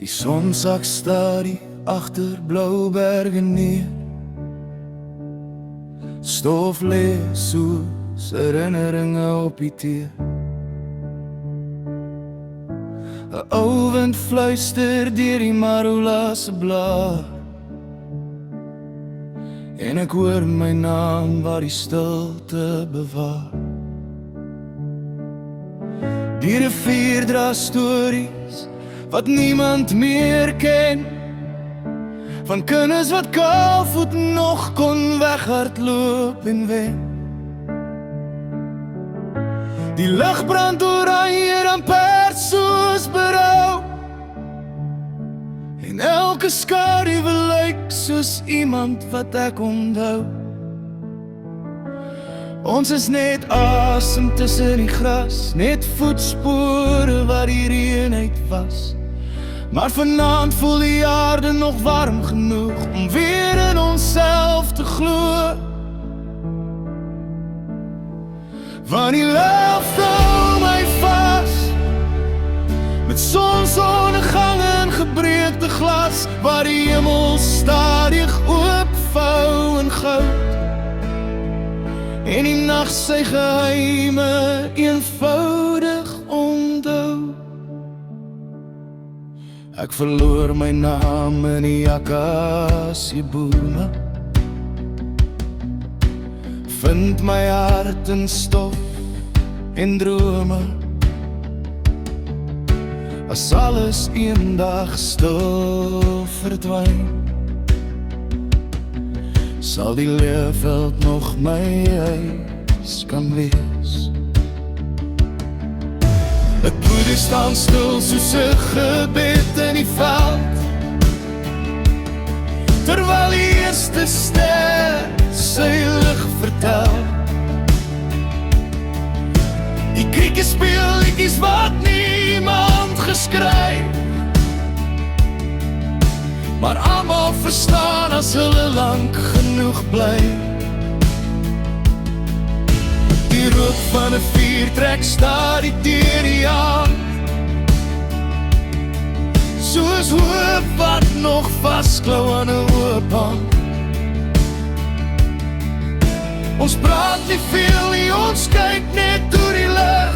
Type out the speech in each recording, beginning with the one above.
Die son sak stadig agter blou berge neer. Stof lê soos herinneringe op die teer. 'n Ou wind fluister deur die marula se blaar. En ek hoor my naam waar die stilte bewaar. Die rivier dra stories wat niemand meer ken, van kinders wat kaalvoet nog kon weghardloop en wen. Die lig brand oranje dan perd soos berou, en elke skaduwe lyk soos iemand wat ek onthou. Ons is net asem tussen die gras, net voetspore wat die reën uit was. Maar vanaand voel die aarde nog warm genoeg om weer in onsself te glo. Want die lug hou my vas, met sonsondergang en gebreekte glas, waar die hemel stadig oopvou in goud, en die nag sy geheime eenvoudig onthou. Ek verloor my naam in die akasiebome, vind my hart in stof en drome. As alles eendag stil verdwyn, sal die leefveld nog my huis kan wees. Ek moet staan stil soos 'n gebed in die veld, terwyl die eerste ster sy lig vertel. Die krieke speel liedjies wat niemand geskryf, maar almal verstaan as hulle lank genoeg bly. Die rook van 'n vuur trek stadig deur die aand, soos hoop wat nog vasklou aan 'n oop hand. Ons praat nie veel nie, ons kyk net deur die lig,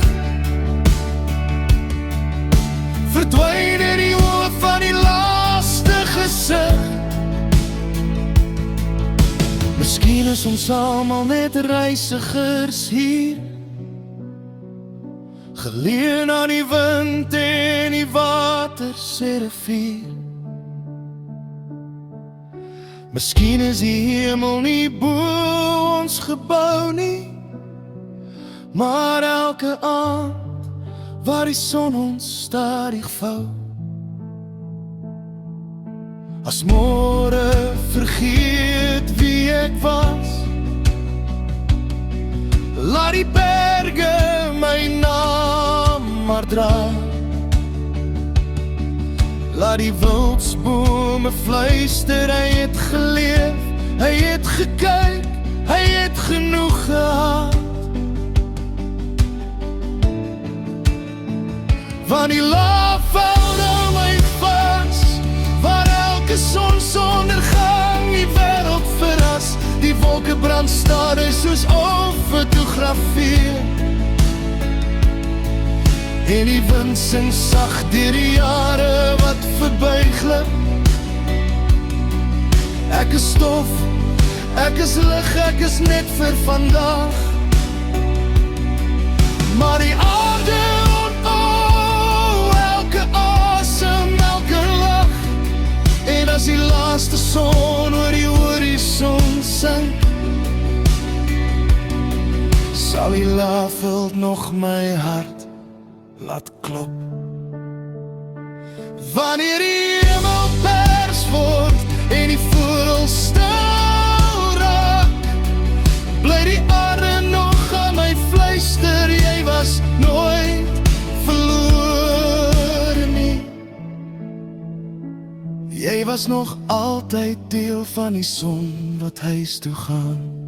verdwyn in die oë van die laaste gesig. Miskien is ons almal net reisigers hier, geleen aan die wind en die water se rivier. Miskien is die hemel nie bo ons gebou nie, maar elke aand waar die son ons stadig vou. As môre vergeet wie ek was, laat die berge my naam maar dra. Laat die wildsbome fluister, hy het geleef, hy het gekyk, hy het genoeg gehad. Van die laafveld hou my vas, waar elke sonsondergang die wêreld verras. Die wolke brand stadig soos op fotografie, en die wind sing sag deur die jare wat verbyglip. Ek is stof, ek is lig, ek is net vir vandag. Maar die aarde onthou elke asem, elke lach. En as die laaste son oor die horison sink, sal die laafveld nog my hart laat klop. Wanneer die hemel pers word en die voëls stil raak, bly die aarde nog aan my fluister, jy was nooit verlore nie. Jy was nog altyd deel van die son wat huis toe gaan.